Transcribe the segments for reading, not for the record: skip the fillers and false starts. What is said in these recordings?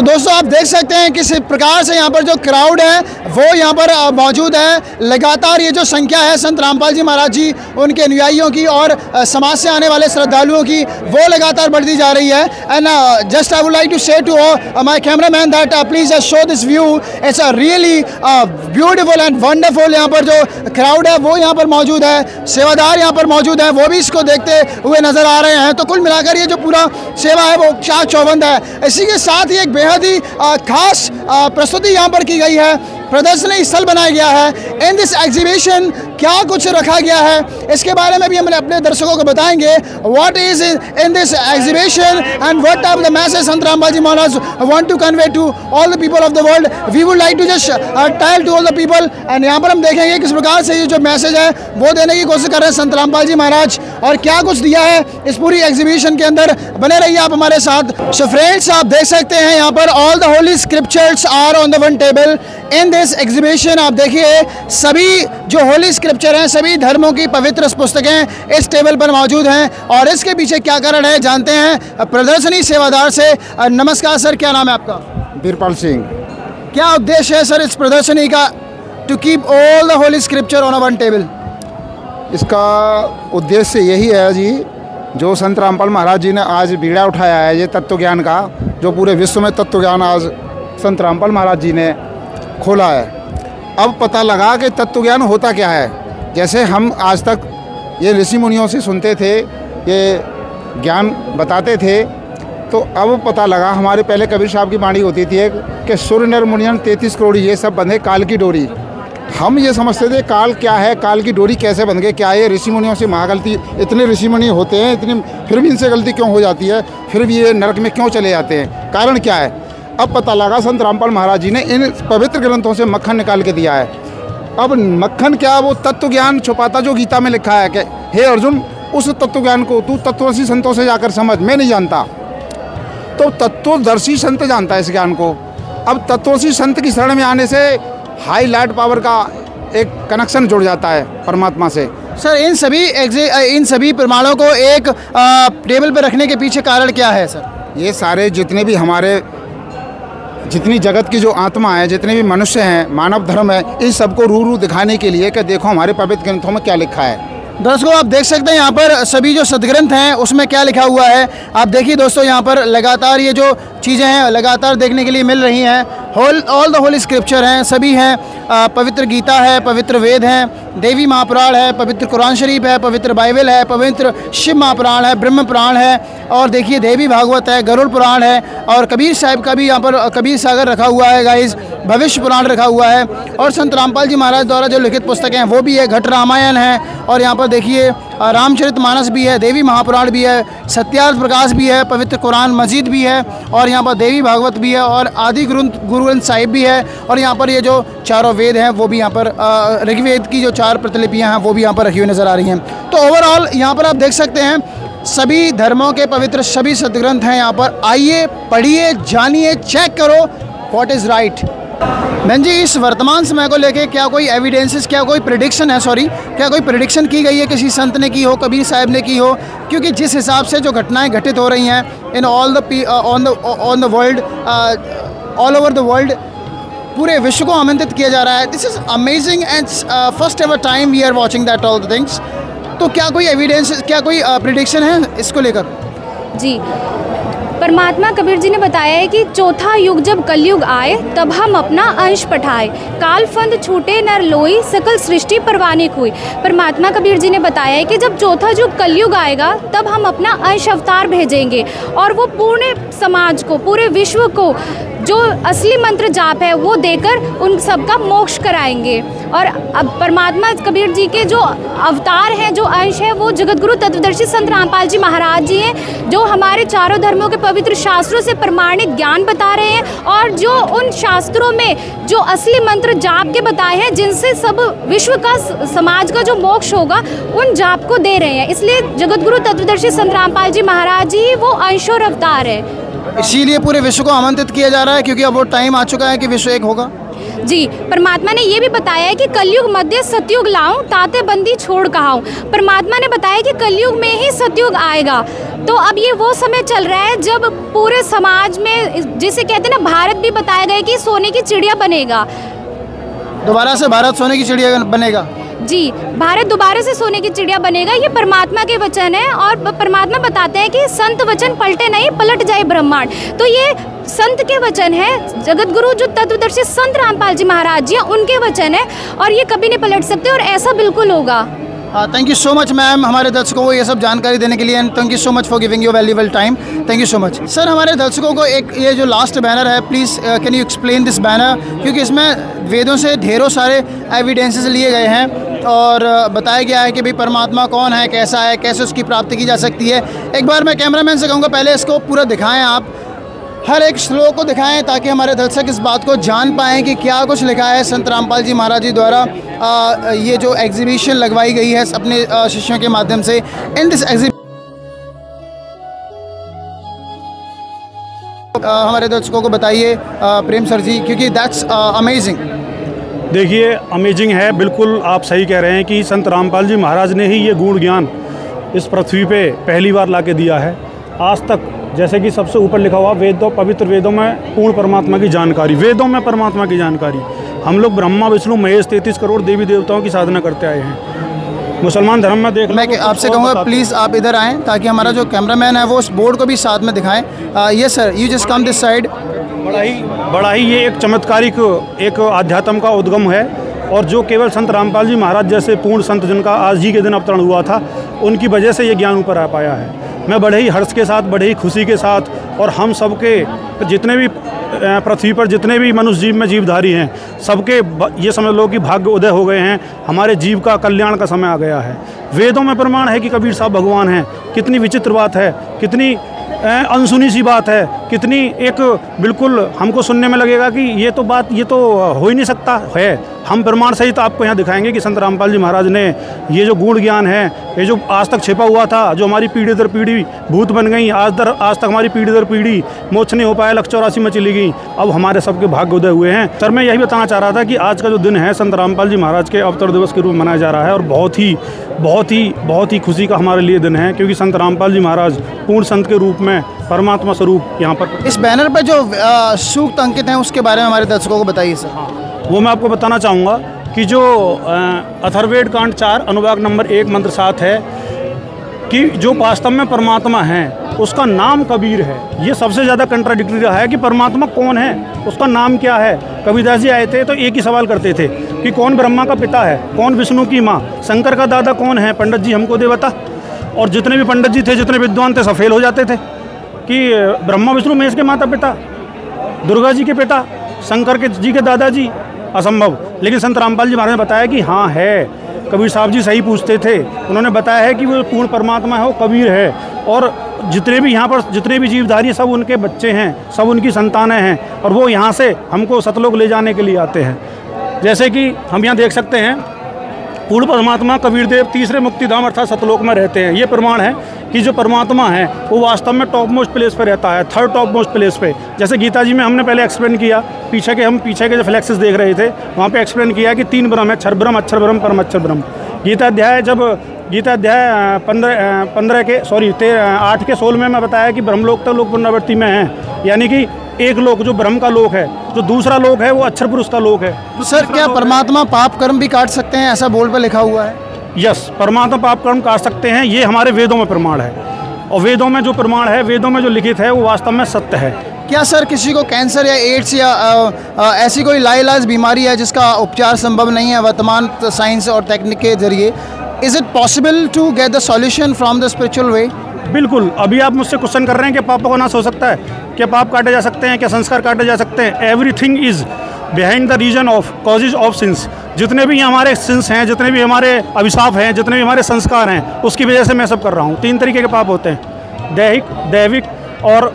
तो दोस्तों आप देख सकते हैं किस प्रकार से यहाँ पर जो क्राउड है वो यहाँ पर मौजूद है। लगातार ये जो संख्या है संत रामपाल जी महाराज जी उनके अनुयायियों की और समाज से आने वाले श्रद्धालुओं की वो लगातार बढ़ती जा रही है। And just I would like to say to my cameraman that please show this view. It's a really beautiful and wonderful. यहाँ पर जो क्राउड है वो यहाँ पर मौजूद है, सेवादार यहाँ पर मौजूद है, वो भी इसको देखते हुए नजर आ रहे हैं। तो कुल मिलाकर ये जो पूरा सेवा है वो चाक चौबंद है। इसी के साथ ही एक बेहद ही खास प्रस्तुति यहाँ पर की गई है, प्रदर्शनी स्थल बनाया गया है। इन दिस एग्जीबिशन क्या कुछ रखा गया है इसके बारे में भी हम अपने दर्शकों को बताएंगे। What is in this exhibition and what are the message Sant Rampal ji Maharaj want to convey to all the people of the world. We would like to just tell to all the people. And यहाँ पर हम देखेंगे किस प्रकार से ये जो message है वो देने की कोशिश कर रहे हैं संत रामपाल जी महाराज और क्या कुछ दिया है इस पूरी एग्जीबिशन के अंदर। बने रहिए आप हमारे साथ। सो फ्रेंड्स आप देख सकते हैं यहाँ पर all the holy scriptures are on the one table in this exhibition. आप देखिए सभी जो होली स्क्रिप्चर हैं, सभी धर्मों की पवित्र पुस्तकें इस टेबल पर मौजूद हैं और इसके पीछे क्या कारण है जानते हैं प्रदर्शनी सेवादार से। नमस्कार सर, क्या नाम है आपका? बीरपाल सिंह। क्या उद्देश्य है सर इस प्रदर्शनी का? To keep all the holy scripture on one table. इसका उद्देश्य यही है जी, जो संत रामपाल महाराज जी ने आज बीड़ा उठाया है ये तत्व ज्ञान का, जो पूरे विश्व में तत्व ज्ञान आज संत रामपाल महाराज जी ने खोला है। अब पता लगा कि तत्व ज्ञान होता क्या है। जैसे हम आज तक ये ऋषि मुनियों से सुनते थे, ये ज्ञान बताते थे, तो अब पता लगा हमारे पहले कबीर साहब की वाणी होती थी एक कि सूर्य नर मुनियन 33 करोड़ ये सब बंधे काल की डोरी। हम ये समझते थे काल क्या है, काल की डोरी कैसे बन गई, क्या है ऋषि मुनियों से महागलती। इतने ऋषि मुनि होते हैं, इतनी फिर भी इनसे गलती क्यों हो जाती है, फिर भी ये नरक में क्यों चले जाते हैं, कारण क्या है। अब पता लगा संत रामपाल महाराज जी ने इन पवित्र ग्रंथों से मक्खन निकाल के दिया है। अब मक्खन क्या, वो तत्व ज्ञान छुपाता जो गीता में लिखा है कि हे अर्जुन उस तत्व ज्ञान को तू तत्वदर्शी संतों से जाकर समझ, मैं नहीं जानता। तो तत्वदर्शी संत जानता है इस ज्ञान को। अब तत्वदर्शी संत की शरण में आने से हाई लाइट पावर का एक कनेक्शन जुड़ जाता है परमात्मा से। सर इन सभी प्रमाणों को एक टेबल पर रखने के पीछे कारण क्या है सर? ये सारे जितने भी हमारे जितनी जगत की जो आत्मा है, जितने भी मनुष्य हैं, मानव धर्म है, इन सबको रू दिखाने के लिए कि देखो हमारे पवित्र ग्रंथों में क्या लिखा है। दर्शकों आप देख सकते हैं यहाँ पर सभी जो सदग्रंथ हैं उसमें क्या लिखा हुआ है। आप देखिए दोस्तों यहाँ पर लगातार ये जो चीज़ें हैं लगातार देखने के लिए मिल रही हैं। ऑल द होली स्क्रिप्चर हैं, सभी हैं। पवित्र गीता है, पवित्र वेद हैं, देवी महापुराण है, पवित्र कुरान शरीफ है, पवित्र बाइबल है, पवित्र शिव महापुराण है, ब्रह्म पुराण है और देखिए देवी भागवत है, गरुड़ पुराण है और कबीर साहब का भी यहाँ पर कबीर सागर रखा हुआ है गाइस, भविष्य पुराण रखा हुआ है और संत रामपाल जी महाराज द्वारा जो लिखित पुस्तकें हैं वो भी है, घट रामायण है और यहाँ पर देखिए रामचरितमानस भी है, देवी महापुराण भी है, सत्यार्थ प्रकाश भी है, पवित्र कुरान मजीद भी है और यहाँ पर देवी भागवत भी है और आदि गुरु ग्रंथ साहिब भी है और यहाँ पर ये जो चारों वेद हैं वो भी यहाँ पर ऋग्वेद की जो 4 प्रतिलिपियाँ हैं वो भी यहाँ पर रखी हुई नज़र आ रही हैं। तो ओवरऑल यहाँ पर आप देख सकते हैं सभी धर्मों के पवित्र सभी सदग्रंथ हैं यहाँ पर। आइए पढ़िए, जानिए, चेक करो व्हाट इज़ राइट। बहन जी इस वर्तमान समय को लेके क्या कोई एविडेंसेस, क्या कोई प्रेडिक्शन है, क्या कोई प्रेडिक्शन की गई है, किसी संत ने की हो, कबीर साहब ने की हो? क्योंकि जिस हिसाब से जो घटनाएं घटित हो रही हैं in on the world, all over the world, पूरे विश्व को आमंत्रित किया जा रहा है। This is amazing and first ever time we are watching that all the things. तो क्या कोई एविडेंस, क्या कोई प्रेडिक्शन है इसको लेकर? जी, परमात्मा कबीर जी ने बताया है कि चौथा युग जब कलयुग आए तब हम अपना अंश पठाए, काल फंद छूटे नर लोई, सकल सृष्टि परवाने खोई। परमात्मा कबीर जी ने बताया है कि जब चौथा युग कलयुग आएगा तब हम अपना अंश अवतार भेजेंगे और वो पूर्ण समाज को, पूरे विश्व को जो असली मंत्र जाप है वो देकर उन सबका मोक्ष कराएंगे। और अब परमात्मा कबीर जी के जो अवतार हैं, जो अंश है, वो जगतगुरु तत्वदर्शी संत रामपाल जी महाराज जी हैं, जो हमारे चारों धर्मों के पवित्र शास्त्रों से प्रमाणित ज्ञान बता रहे हैं और जो उन शास्त्रों में जो असली मंत्र जाप के बताए हैं, जिनसे सब विश्व का, समाज का जो मोक्ष होगा, उन जाप को दे रहे हैं। इसलिए जगतगुरु तत्वदर्शी संत रामपाल जी महाराज जी वो अंश और अवतार है। इसीलिए पूरे विश्व को आमंत्रित किया जा रहा है क्योंकि अब वो टाइम आ चुका है कि विश्व एक होगा। जी, परमात्मा ने ये भी बताया है कि कलयुग मध्य सतयुग लाऊं, ताते बंदी छोड़ कहाऊं। परमात्मा ने बताया कि कलयुग में ही सतयुग आएगा। तो अब ये वो समय चल रहा है जब पूरे समाज में, जिसे कहते हैं ना, भारत भी बताया गया कि सोने की चिड़िया बनेगा। दोबारा से भारत सोने की चिड़िया बनेगा। जी, भारत दोबारा से सोने की चिड़िया बनेगा। ये परमात्मा के वचन है और परमात्मा बताते हैं कि संत वचन पलटे नहीं, पलट जाए ब्रह्मांड। तो ये संत के वचन है, जगत गुरु जो तत्वदर्शी संत रामपाल जी महाराज जी हैं, उनके वचन है और ये कभी नहीं पलट सकते और ऐसा बिल्कुल होगा। Thank you so much ma'am, हमारे दर्शकों को ये सब जानकारी देने के लिए, and thank you so much for giving your valuable time. Thank you so much sir. हमारे दर्शकों को एक ये जो लास्ट बैनर है, please can you explain this banner, क्योंकि इसमें वेदों से ढेरों सारे एविडेंसेस लिए गए हैं और बताया गया है कि भाई परमात्मा कौन है, कैसा है, कैसे उसकी प्राप्ति की जा सकती है। एक बार मैं कैमरामैन से कहूँगा पहले इसको पूरा दिखाएँ, आप हर एक श्लोक को दिखाएं ताकि हमारे दर्शक इस बात को जान पाएँ कि क्या कुछ लिखा है संत रामपाल जी महाराज जी द्वारा। ये जो एग्जीबिशन लगवाई गई है अपने शिष्यों के माध्यम से, इन दिस हमारे दर्शकों को बताइए प्रेम सर जी, क्योंकि दैट्स अमेजिंग। देखिए, अमेजिंग है, बिल्कुल आप सही कह रहे हैं कि संत रामपाल जी महाराज ने ही ये गूढ़ ज्ञान इस पृथ्वी पे पहली बार ला के दिया है। आज तक जैसे कि सबसे ऊपर लिखा हुआ वेदों, पवित्र वेदों में पूर्ण परमात्मा की जानकारी, वेदों में परमात्मा की जानकारी। हम लोग ब्रह्मा विष्णु महेश 33 करोड़ देवी देवताओं की साधना करते आए हैं। मुसलमान धर्म में देख, मैं आपसे कहूँगा प्लीज़ आप इधर आएँ ताकि हमारा जो कैमरामैन है वो उस बोर्ड को भी साथ में दिखाएं। Yes sir, you just come this side. बड़ा ही ये एक चमत्कारिक एक आध्यात्म का उद्गम है और जो केवल संत रामपाल जी महाराज जैसे पूर्ण संत जिनका आज ही के दिन अवतरण हुआ था, उनकी वजह से ये ज्ञान ऊपर आ पाया है। मैं बड़े ही हर्ष के साथ, बड़े ही खुशी के साथ, और हम सबके जितने भी पृथ्वी पर जितने भी मनुष्य जीव में जीवधारी हैं, सबके ये समझ लो कि भाग्य उदय हो गए हैं। हमारे जीव का कल्याण का समय आ गया है। वेदों में प्रमाण है कि कबीर साहब भगवान हैं। कितनी विचित्र बात है, कितनी अनसुनी सी बात है, कितनी एक बिल्कुल हमको सुनने में लगेगा कि ये तो बात, ये तो हो ही नहीं सकता है। हम प्रमाण सहित आपको यहाँ दिखाएंगे कि संत रामपाल जी महाराज ने ये जो गूढ़ ज्ञान है, ये जो आज तक छिपा हुआ था, जो हमारी पीढ़ी दर पीढ़ी भूत बन गई, आज तक हमारी पीढ़ी दर पीढ़ी मोक्ष नहीं हो पाया, 184 में चली गई, अब हमारे सबके भाग्य उदय हुए हैं। सर, मैं यही बताना चाह रहा था कि आज का जो दिन है संत रामपाल जी महाराज के अवतर दिवस के रूप में मनाया जा रहा है और बहुत ही खुशी का हमारे लिए दिन है, क्योंकि संत रामपाल जी महाराज पूर्ण संत के रूप में परमात्मा स्वरूप यहाँ पर। इस बैनर पर जो सूक्त अंकित हैं उसके बारे में हमारे दर्शकों को बताइए सर। वो मैं आपको बताना चाहूँगा कि जो अथर्ववेद कांड 4 अनुभाग नंबर 1 मंत्र 7 है कि जो वास्तव में परमात्मा है उसका नाम कबीर है। ये सबसे ज़्यादा कंट्राडिक्टरी रहा है कि परमात्मा कौन है, उसका नाम क्या है। कबीरदास जी आए थे तो एक ही सवाल करते थे कि कौन ब्रह्मा का पिता है, कौन विष्णु की माँ, शंकर का दादा कौन है, पंडित जी हमको दे बता। और जितने भी पंडित जी थे, जितने विद्वान थे, सब फेल हो जाते थे कि ब्रह्मा विष्णु महेश के माता पिता, दुर्गा जी के पिता, शंकर के जी के दादाजी, असंभव। लेकिन संत रामपाल जी महाराज ने बताया कि हाँ है। कबीर साहब जी सही पूछते थे, उन्होंने बताया है कि वो पूर्ण परमात्मा है, वो कबीर है। और जितने भी यहाँ पर जितने भी जीवधारी सब उनके बच्चे हैं, सब उनकी संतानें हैं, और वो यहाँ से हमको सतलोक ले जाने के लिए आते हैं। जैसे कि हम यहाँ देख सकते हैं, पूर्ण परमात्मा कबीर देव तीसरे मुक्तिधाम अर्थात सतलोक में रहते हैं। ये प्रमाण है कि जो परमात्मा है वो वास्तव में टॉप मोस्ट प्लेस पे रहता है, थर्ड टॉप मोस्ट प्लेस पे। जैसे गीता जी में हमने पहले एक्सप्लेन किया, पीछे के जो फ्लैक्सेस देख रहे थे वहाँ पे एक्सप्लेन किया कि 3 ब्रह्म है, क्षर ब्रह्म, अक्षर ब्रह्म, परम अक्षर ब्रह्म। गीता अध्याय 8 के 16 में मैं बताया कि ब्रह्मलोक तो लोक पुनरावृत्ति में है, यानी कि एक लोक जो ब्रह्म का लोक है, जो दूसरा लोक है वो अक्षर पुरुष का लोक है। सर, क्या परमात्मा पाप कर्म भी काट सकते हैं, ऐसा बोर्ड पर लिखा हुआ है? यस, परमात्मा पाप कर्म काट सकते हैं, ये हमारे वेदों में प्रमाण है। और वेदों में जो प्रमाण है, वेदों में जो लिखित है, वो वास्तव में सत्य है। क्या सर किसी को कैंसर या एड्स या ऐसी कोई लाइलाज बीमारी है जिसका उपचार संभव नहीं है वर्तमान साइंस और टेक्निक के जरिए? Is it possible to get the solution from the spiritual way? बिल्कुल। अभी आप मुझसे क्वेश्चन कर रहे हैं कि पापों का नाश हो सकता है, क्या पाप काटे जा सकते हैं, क्या संस्कार काटे जा सकते हैं? Everything is behind the reason of causes of sins. जितने भी हमारे सिंस हैं, जितने भी हमारे अभिशाप हैं, जितने भी हमारे संस्कार हैं, उसकी वजह से मैं सब कर रहा हूँ। 3 तरीके के पाप होते हैं, दैहिक, दैविक और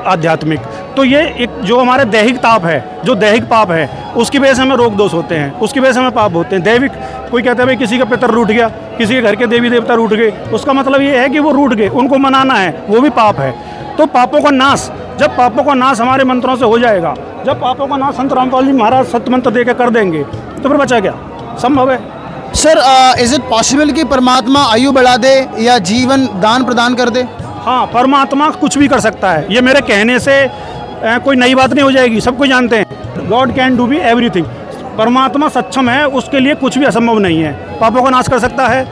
आध्यात्मिक। तो ये एक जो हमारे दैहिक ताप है, जो दैहिक पाप है, उसकी वजह से हमें रोग दोष होते हैं, उसकी वजह से हमें पाप होते हैं। दैविक, कोई कहता है भाई किसी का पितर रूठ गया, किसी के घर के देवी देवता रूठ गए, उसका मतलब ये है कि वो रूठ गए, उनको मनाना है, वो भी पाप है। तो पापों का नाश, जब पापों का नाश हमारे मंत्रों से हो जाएगा, जब पापों का नाश संत रामपाल जी महाराज सत्य मंत्र दे के कर देंगे, तो फिर बचा क्या? संभव है। सर इज इट पॉसिबल कि परमात्मा आयु बढ़ा दे या जीवन दान प्रदान कर दे? हाँ, परमात्मा कुछ भी कर सकता है, ये मेरे कहने से कोई नई बात नहीं हो जाएगी, सब कोई जानते हैं। God can do be everything, परमात्मा सक्षम है, उसके लिए कुछ भी असंभव नहीं है। पापों का नाश कर सकता है,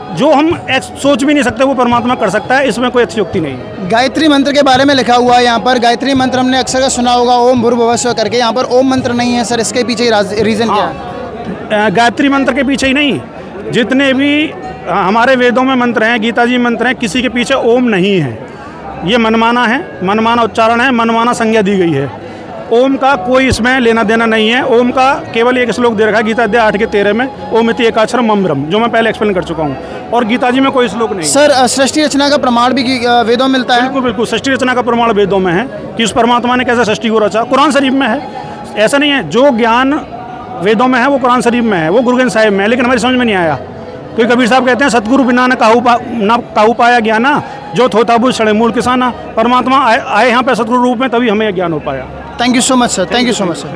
जो हम सोच भी नहीं सकते वो परमात्मा कर सकता है, इसमें कोई अतिशयोक्ति नहीं है। गायत्री मंत्र के बारे में लिखा हुआ है यहाँ पर, गायत्री मंत्र हमने अक्सर सुना होगा, ओम भूर्भुवः स्वः करके, यहाँ पर ओम मंत्र नहीं है सर, इसके पीछे रीज़न क्या है? गायत्री मंत्र के पीछे ही नहीं, जितने भी हमारे वेदों में मंत्र हैं, गीता जी मंत्र हैं, किसी के पीछे ओम नहीं है। ये मनमाना है, मनमाना उच्चारण है, मनमाना संज्ञा दी गई है। ओम का कोई इसमें लेना देना नहीं है। ओम का केवल एक श्लोक दे रखा है गीता अध्याय 8 के 13 में, ओम इति एकाक्षरम मम ब्रह्म, जो मैं पहले एक्सप्लेन कर चुका हूँ, और गीता जी में कोई श्लोक नहीं। सर सृष्टि रचना का प्रमाण भी वेदों में मिलता है? बिल्कुल बिल्कुल, सृष्टि रचना का प्रमाण वेदों में है कि उस परमात्मा ने कैसे सृष्टि को रचा, कुरान शरीफ में है। ऐसा नहीं है, जो ज्ञान वेदों में है वो कुरान शरीफ में है, वो गुरु ग्रंथ साहिब में है, लेकिन हमारी समझ में नहीं आया। तो कबीर साहब कहते हैं सतगुरु बिना न काहू पाया ज्ञाना, जो थोता बुझ सड़े मूल किसाना। परमात्मा आए यहाँ पे सतगुरु रूप में, तभी हमें ज्ञान हो पाया। Thank you so much sir, thank you so much sir.